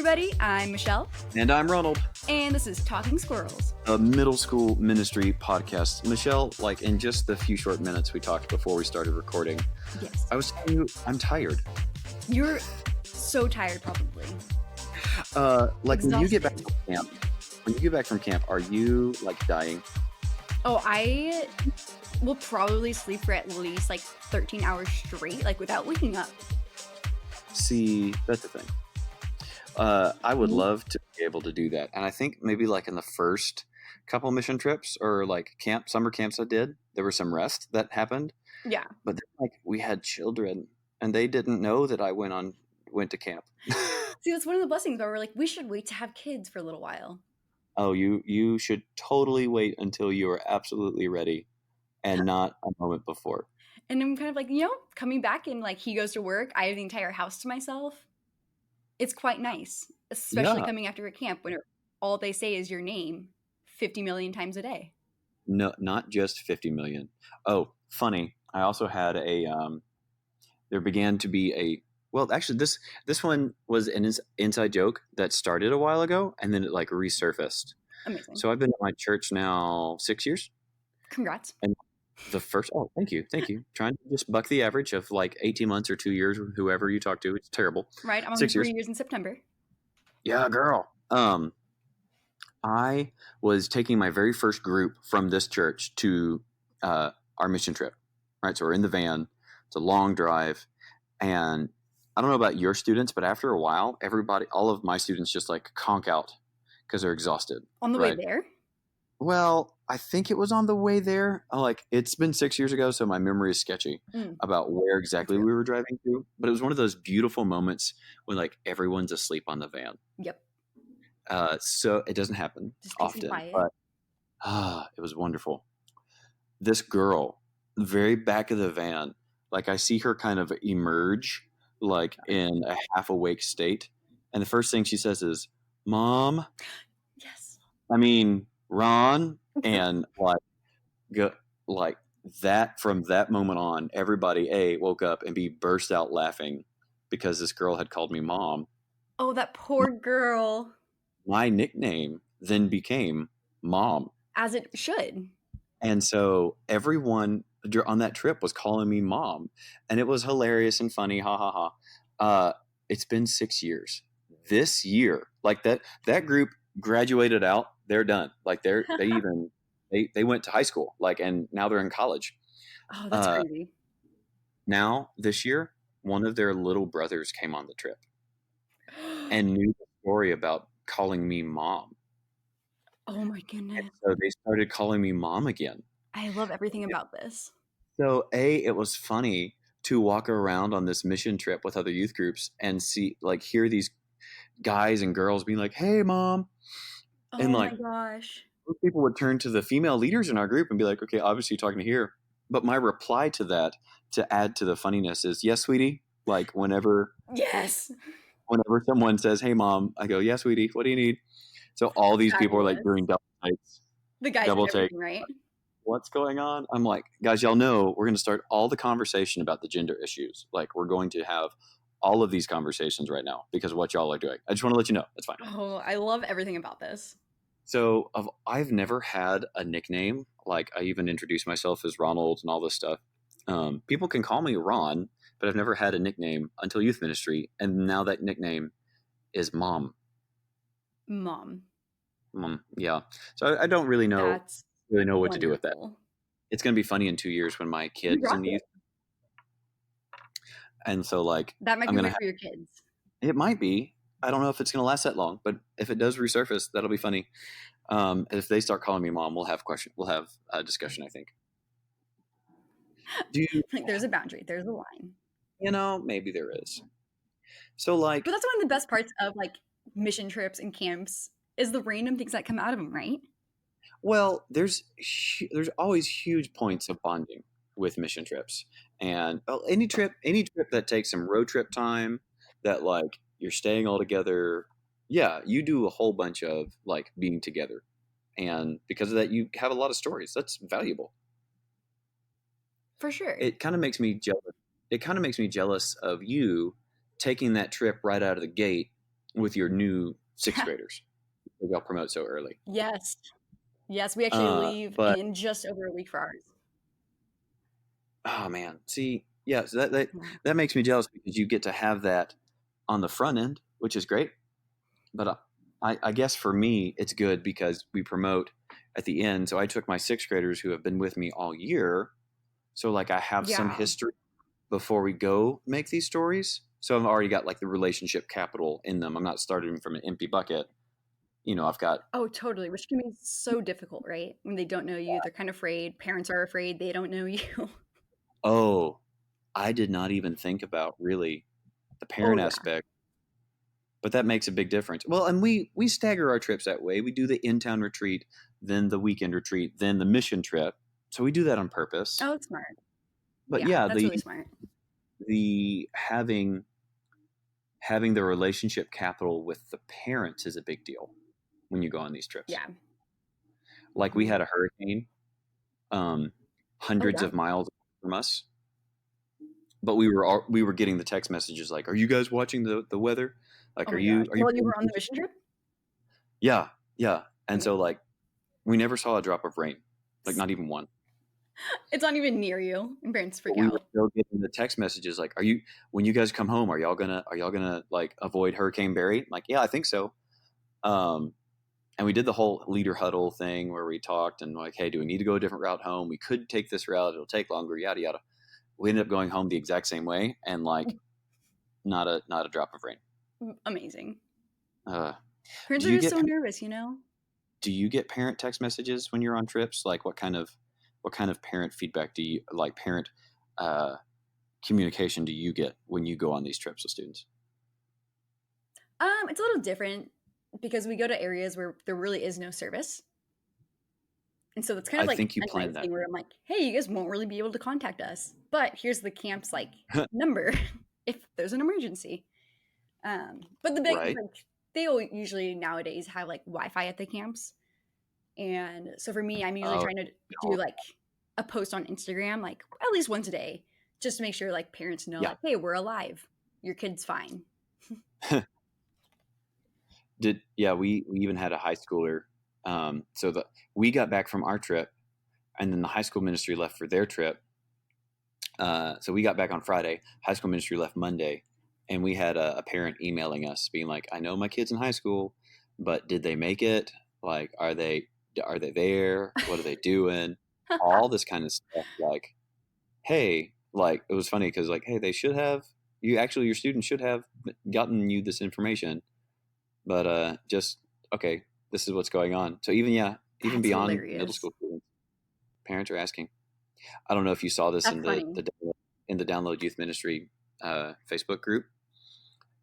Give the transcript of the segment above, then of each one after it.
everybody. I'm Michelle. And I'm Ronald. And this is Talking Squirrels, a middle school ministry podcast. Michelle, in just the few short minutes we talked before we started recording, yes, I was telling you I'm tired. You're so tired, probably. When you get back from camp, are you dying? Oh, I will probably sleep for at least 13 hours straight, without waking up. See, that's the thing. I would love to be able to do that. And I think maybe in the first couple mission trips or summer camps I did, there was some rest that happened. Yeah. But then, we had children and they didn't know that I went to camp. See, that's one of the blessings where we're we should wait to have kids for a little while. Oh, you should totally wait until you are absolutely ready and not a moment before. And I'm kind of coming back and he goes to work. I have the entire house to myself. It's quite nice, especially coming after a camp when all they say is your name 50 million times a day. No, not just 50 million. Oh, funny. I also had there began to be actually this one was an inside joke that started a while ago and then it resurfaced. Amazing. So I've been at my church now 6 years. Congrats. And the first, thank you. Trying to just buck the average of 18 months or 2 years, whoever you talk to. It's terrible. Right. I'm on 3 years in September. Yeah, girl. I was taking my very first group from this church to our mission trip. Right. So we're in the van. It's a long drive. And I don't know about your students, but after a while, all of my students just conk out because they're exhausted. On the way there? Well, I think it was on the way there. It's been 6 years ago, so my memory is sketchy about where exactly we were driving to. But it was one of those beautiful moments when everyone's asleep on the van. Yep. So it doesn't happen often, but it was wonderful. This girl, very back of the van, I see her kind of emerge in a half awake state, and the first thing she says is, "Mom." Yes. I mean, Ron, and that from that moment on, everybody A, woke up, and B, burst out laughing because this girl had called me mom. Oh, that poor girl. My nickname then became Mom. As it should. And so everyone on that trip was calling me Mom, and it was hilarious and funny. Ha ha ha. It's been 6 years. This year, that group graduated out. They're done. They went to high school, and now they're in college. Oh, that's crazy. Now this year, one of their little brothers came on the trip and knew the story about calling me Mom. Oh my goodness. And so they started calling me Mom again. I love everything about this. So it was funny to walk around on this mission trip with other youth groups and see, hear these guys and girls being like, "Hey, Mom." Oh and my gosh. People would turn to the female leaders in our group and be like, "Okay, obviously you're talking to here." But my reply to that, to add to the funniness, is, "Yes, sweetie." Whenever someone says, "Hey, Mom," I go, "Yeah, sweetie, what do you need?" So all these people are doing double takes. The guys double take, right? What's going on? I'm like, guys, y'all know we're going to start all the conversation about the gender issues. We're going to have all of these conversations right now because of what y'all are doing. I just want to let you know. That's fine. Oh, I love everything about this. So I've never had a nickname. I even introduced myself as Ronald and all this stuff. People can call me Ron, but I've never had a nickname until youth ministry. And now that nickname is Mom. Mom. Yeah. So I don't really know what wonderful to do with that. It's going to be funny in 2 years when my kids in the youth. And so that might be good for your kids. It might be. I don't know if it's going to last that long, but if it does resurface, that'll be funny. If they start calling me Mom, we'll have a discussion, I think. There's a boundary. There's a line. Maybe there is. So but that's one of the best parts of mission trips and camps is the random things that come out of them, right? Well, there's always huge points of bonding with mission trips, and any trip that takes some road trip time, that you're staying all together. Yeah, you do a whole bunch of being together, and because of that, you have a lot of stories. That's valuable. For sure. It kind of makes me jealous. It kind of makes me jealous of you taking that trip right out of the gate with your new sixth graders. Maybe I'll promote so early. Yes. Yes, we actually leave But in just over a week for ours. oh man, see, yeah, so Yeah. that makes me jealous because you get to have that on the front end, which is great. But I guess for me, it's good because we promote at the end. So I took my sixth graders who have been with me all year. So like I have some Yeah. history before we go make these stories. So I've already got like the relationship capital in them. I'm not starting from an empty bucket. I've got, Oh, totally, which can be so difficult, right? When they don't know you, they're kind of afraid. Parents are afraid they don't know you. oh, I did not even think about really the Oh, parent yeah. aspect, but that makes a big difference. Well, and we stagger our trips that way. We do the in-town retreat, then the weekend retreat, then the mission trip. So we do that on purpose. Oh, it's smart. But Yeah, yeah, that's really smart. the having the relationship capital with the parents is a big deal when you go on these trips. Yeah. Like we Mhm. had a hurricane, um, Oh, hundreds wow. of miles from us, but we were getting the text messages like, "Are you guys watching the weather? Oh Like, my gosh. are you While you paying were on the attention?" mission trip? Yeah, yeah. And so Amazing. like we never saw a drop of rain, like not even one. It's not even near you, and parents freak But we were out. still getting the text messages like, "Are you when you guys come home? Are y'all gonna like avoid Hurricane Barry?" I'm like, yeah, I think so. Um, and we did the whole leader huddle thing where we talked and like, hey, do we need to go a different route home? We could take this route; it'll take longer. Yada yada. We ended up going home the exact same way, and like not a drop of rain. Amazing. Uh, Parents do are you just get so nervous, you know? do you get parent text messages when you're on trips? Like, what kind of parent feedback do you like? Parent uh, communication do you get when you go on these trips with students? It's a little different because we go to areas where there really is no service. And so it's kind I of like think you a planned nice that, thing where I'm like, hey, you guys won't really be able to contact us. But here's the camp's like number if there's an emergency. But the big right? like usually nowadays have like Wi-Fi at the camps. And so for me, I'm usually Oh, trying to do like a post on Instagram, like at least once a day, just to make sure like parents know, yeah. like, hey, we're alive. Your kid's fine. We even had a high schooler. So the we got back from our trip, and then the high school ministry left for their trip. So we got back on Friday. High school ministry left Monday, and we had a parent emailing us, being like, "I know my kids in high school, but did they make it? Like, are they there? What are they doing? All this kind of stuff. Like, hey, like it was funny because like, hey, they should have your students should have gotten you this information, but just okay, this is what's going on. So even That's beyond middle hilarious. school students, parents are asking. I don't know if you saw this That's funny. in the Download Youth Ministry Facebook group.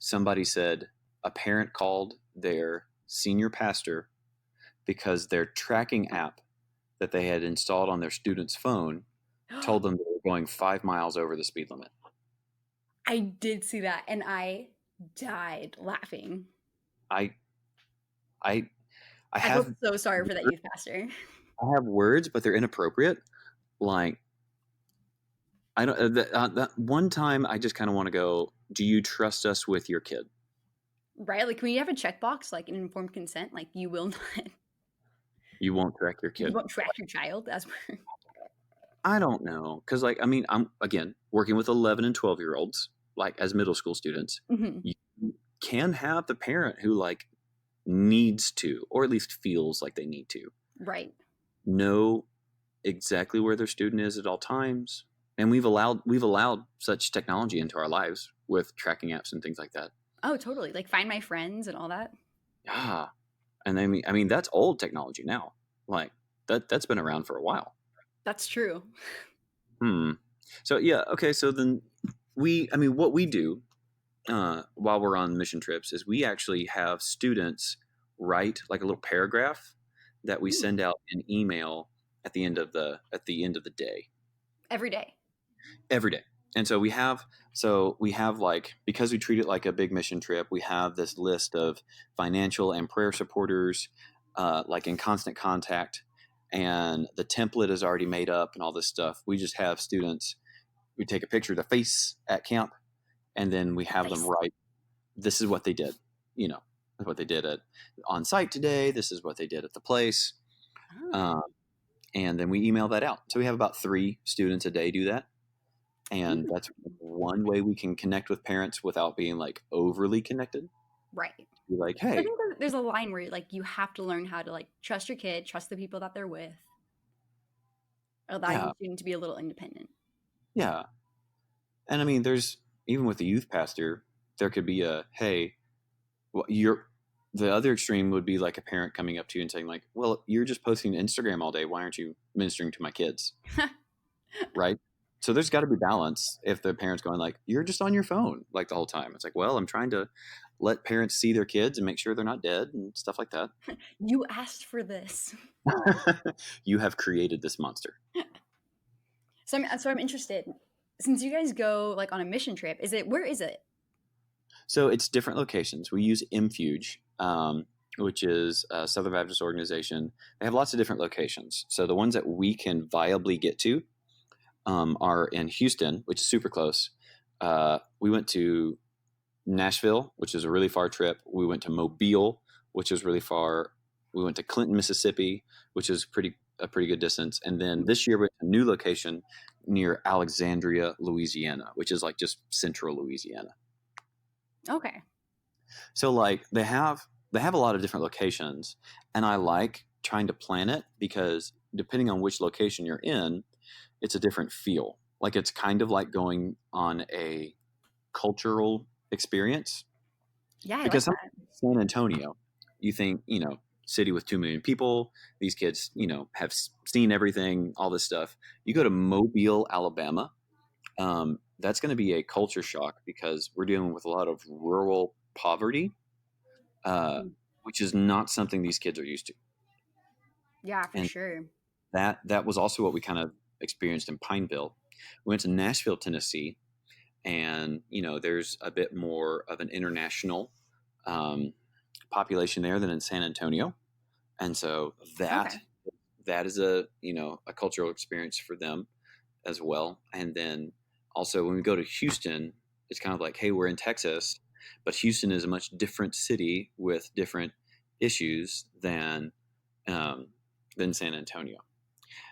Somebody said a parent called their senior pastor because their tracking app that they had installed on their student's phone told them they were going 5 miles over the speed limit. I did see that and I died laughing. I I I I feel have so sorry for that youth pastor. I have words, but they're inappropriate. Like I don't. That one time, I just kind of want to go. Do you trust us with your kid? Right? Like when you have a checkbox, like an informed consent, like you will not, You won't track your you kid. won't track your child as we're. I don't know, because like I mean, I'm again working with 11 and 12 year olds, like as middle school students. Mhm. You can have the parent who like needs to, or at least feels like they need to, Right. know exactly where their student is at all times, and we've allowed such technology into our lives with tracking apps and things like that. Oh, totally. Like find my friends and all that. Yeah, and I mean that's old technology now. Like that's been around for a while. That's true. Hmm. So yeah, okay. So then I mean, what we do while we're on mission trips is we actually have students write like a little paragraph that we Ooh, send out in email at the end of the day every day. every day. And so we have like because we treat it like a big mission trip, we have this list of financial and prayer supporters, like in constant contact, and the template is already made up and all this stuff. We just have students. We take a picture of the face at camp, and then we have them Nice. write, "This is what they did," what they did at on site today. This is what they did at the place. Oh. Um, and then we email that out. So we have about 3 students a day do that. And Mm, that's one way we can connect with parents without being like overly connected. right. Be like, I hey, think there's a line where like you have to learn how to like trust your kid, trust the people that they're with, allow your yeah, student to be a little independent. yeah. And I mean, there's even with the youth pastor, there could be a, hey, well, you're the other extreme would be like a parent coming up to you and saying like, well, you're just posting to Instagram all day. Why aren't you ministering to my kids? Right. So there's got to be balance if the parent's going like, you're just on your phone like the whole time. It's like, well, I'm trying to let parents see their kids and make sure they're not dead and stuff like that. You asked for this. You have created this monster. So I'm interested. Since you guys go like on a mission trip, where is it? So it's different locations. We use Mfuge, which is a Southern Baptist organization. They have lots of different locations. So the ones that we can viably get to are in Houston, which is super close. We went to Nashville, which is a really far trip. We went to Mobile, which is really far. We went to Clinton, Mississippi, which is a pretty good distance. And then this year we went to a new location near Alexandria, Louisiana, which is like just central Louisiana. Okay. So like they have a lot of different locations, and I like trying to plan it because depending on which location you're in, it's a different feel. Like it's kind of like going on a cultural experience Yeah, I like because that. San Antonio, you think, city with 2 million people, these kids, have seen everything, all this stuff. You go to Mobile, Alabama, that's going to be a culture shock because we're dealing with a lot of rural poverty, uh, Mm, which is not something these kids are used to. yeah, for And sure. that was also what we kind of experienced in Pineville. We went to Nashville, Tennessee, and there's a bit more of an international um, population there than in San Antonio, and so that Okay. that is a cultural experience for them as well. And then also when we go to Houston, it's kind of like, hey, we're in Texas, but Houston is a much different city with different issues um, than San Antonio.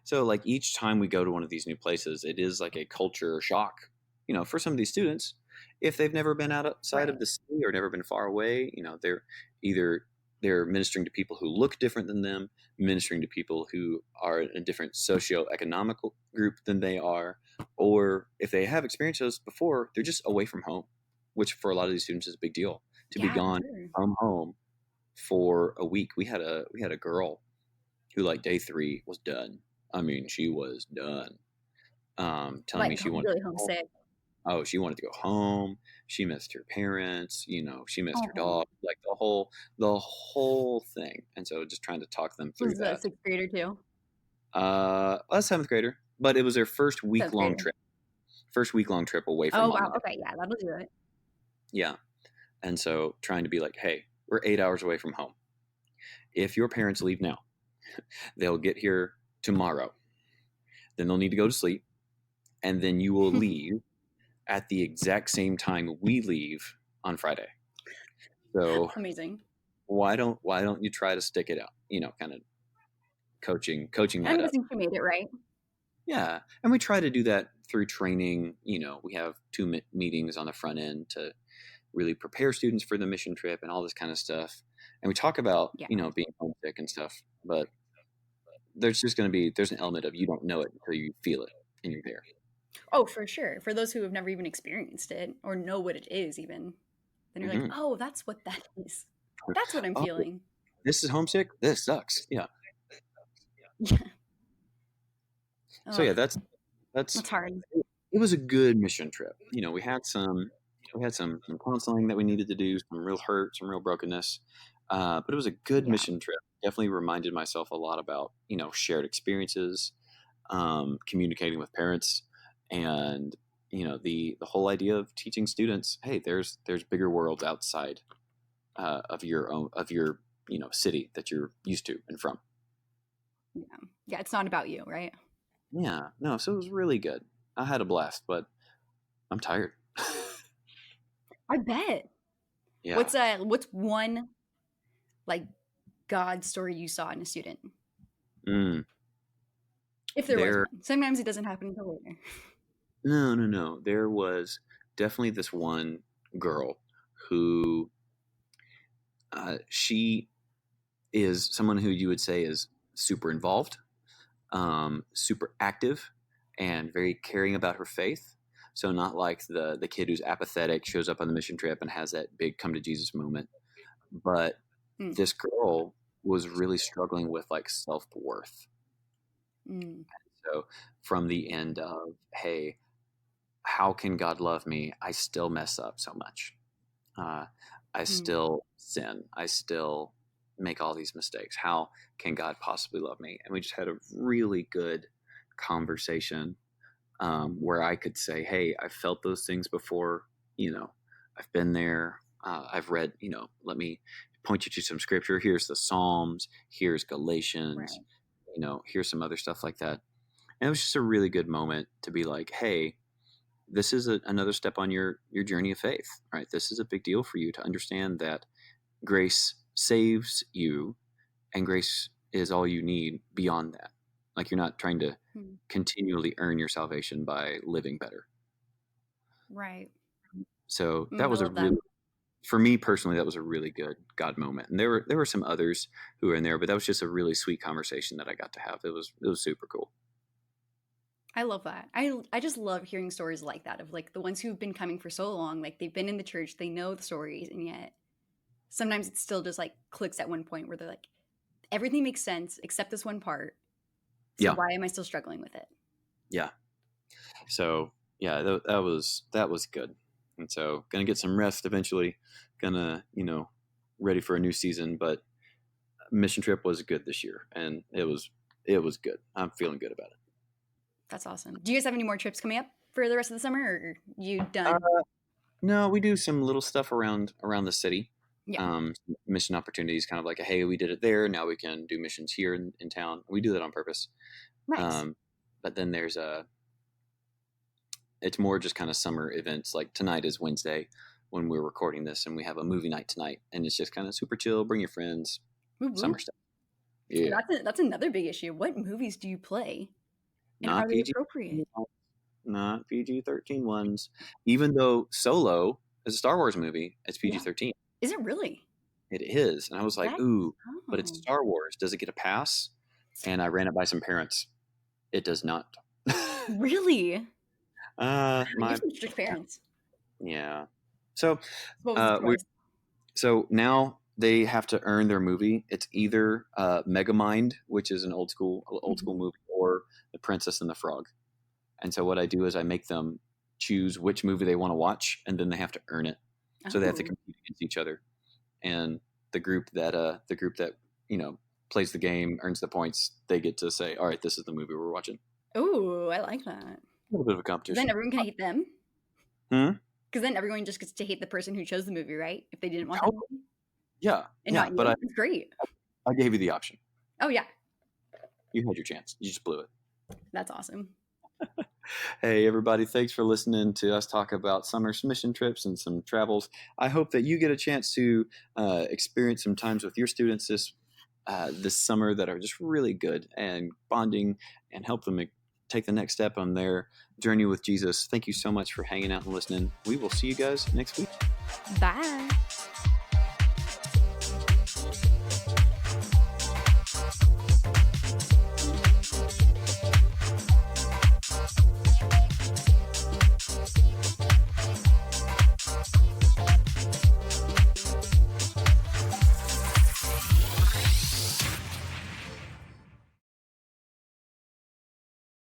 So like each time we go to one of these new places, it is like a culture shock, for some of these students. If they've never been outside Right. of the city or never been far away, they're either they're ministering to people who look different than them, ministering to people who are in a different socioeconomical group than they are, or if they have experienced those before, they're just away from home, which for a lot of these students is a big deal to be Yeah, for gone sure. from home for a week. We had a girl who like day 3 was done. I mean, she was done. Telling me Like she wanted to really go home. homesick. Oh, she wanted to go home. She missed her parents. She missed her Oh, dog. Like the whole thing. And so just trying to talk them through was a that. sixth grader too? A 7th grader, but it was their first week Seventh long grader. trip. First week long trip away from Oh mom wow. and dad. Okay, yeah, that'll do it. Yeah. And so trying to be like, hey, we're 8 hours away from home. If your parents leave now, they'll get here tomorrow. Then they'll need to go to sleep. And then you will leave at the exact same time we leave on Friday. So Amazing. why don't you try to stick it out? Kind of coaching I'm that up. guessing she made it right. Yeah, and we try to do that through training. We have 2 meetings on the front end to really prepare students for the mission trip and all this kind of stuff. And we talk about Yeah. being homesick and stuff, but there's an element of you don't know it until you feel it and you're there. Oh, for sure. For those who have never even experienced it or know what it is, even, then you're like, Hmm. oh, that's what that is. That's what I'm Oh, feeling. this is homesick. This sucks. Yeah. Yeah. So Oh, yeah, that's that's hard. it was a good mission trip. We had some counseling that we needed to do, some real hurt, some real brokenness, but it was a good Yeah. mission trip. Definitely reminded myself a lot about shared experiences, communicating with parents, and the whole idea of teaching students, hey, there's bigger worlds outside of your city that you're used to and from. Yeah. Yeah. It's not about you, right? Yeah, no, so it was really good. I had a blast, but I'm tired. I bet. Yeah. What's one? like God story you saw in a student? Mm, If there was there, one. Sometimes it doesn't happen until later. no. There was definitely this one girl who she is someone who you would say is super involved, super active, and very caring about her faith. So not like the kid who's apathetic, shows up on the mission trip and has that big come to Jesus moment, but Mm, this girl was really struggling with like self worth. mm, So from the end of, hey, how can God love me? I still mess up so much. Uh, I mm, still sin. I still make all these mistakes. How can God possibly love me? And we just had a really good conversation, where I could say, hey, I've felt those things before. I've been there. I've read, let me point you to some scripture. Here's the Psalms. Here's Galatians. right. Here's some other stuff like that. And it was just a really good moment to be like, hey, this is another step on your journey of faith, right? This is a big deal for you to understand that grace saves you, and grace is all you need beyond that. Like you're not trying to Mm, continually earn your salvation by living better. right. So that Mm, I was a love that. really, for me personally, that was a really good God moment. And there were some others who were in there, but that was just a really sweet conversation that I got to have. It was super cool. I love that. I just love hearing stories like that of like the ones who've been coming for so long, like they've been in the church, they know the stories, and yet sometimes it still just like clicks at one point where they're like, everything makes sense except this one part. So Yeah, why am I still struggling with it? yeah. So yeah, that was good. And so gonna get some rest eventually. Gonna ready for a new season, but mission trip was good this year, and it was good. I'm feeling good about it. That's awesome. Do you guys have any more trips coming up for the rest of the summer, or are you Uh, done? no, we do some little stuff around the city. Yeah. Mission opportunities, kind of like, hey, we did it there. Now we can do missions here in town. We do that on purpose. Nice. Um, but then it's more just kind of summer events. Like tonight is Wednesday when we're recording this, and we have a movie night tonight, and it's just kind of super chill. Bring your friends, Woo summer woo. stuff. Yeah, That's another big issue. What movies do you play, and not are they PG, appropriate? not PG-13 ones. Even though Solo is a Star Wars movie, it's Yeah. PG-13. Is it really? It is, and I was like, That. ooh, but it's Oh. Star Wars. Does it get a pass? And I ran it by some parents. It does not. Really? You have My some strict parents. yeah. So What was the we choice? so now they have to earn their movie. It's either Megamind, which is an old school Mhm. movie, or The Princess and the Frog. And so what I do is I make them choose which movie they want to watch, and then they have to earn it. So they have to Oh. compete against each other. And the group that you know plays the game, earns the points, they get to say, all right, this is the movie we're watching. Oh, I like that. A little bit of a 'Cause then competition. everyone can hate them. Hmm? Because then everyone just gets to hate the person who chose the movie, right? If they didn't want that Totally. movie Yeah, and yeah, not but you, it's great. I gave you the option. Oh yeah, You had your chance. You just blew it. that's awesome. Hey, everybody, thanks for listening to us talk about summer mission trips and some travels. I hope that you get a chance to experience some times with your students this summer that are just really good and bonding, and help them take the next step on their journey with Jesus. Thank you so much for hanging out and listening. We will see you guys next week. Bye.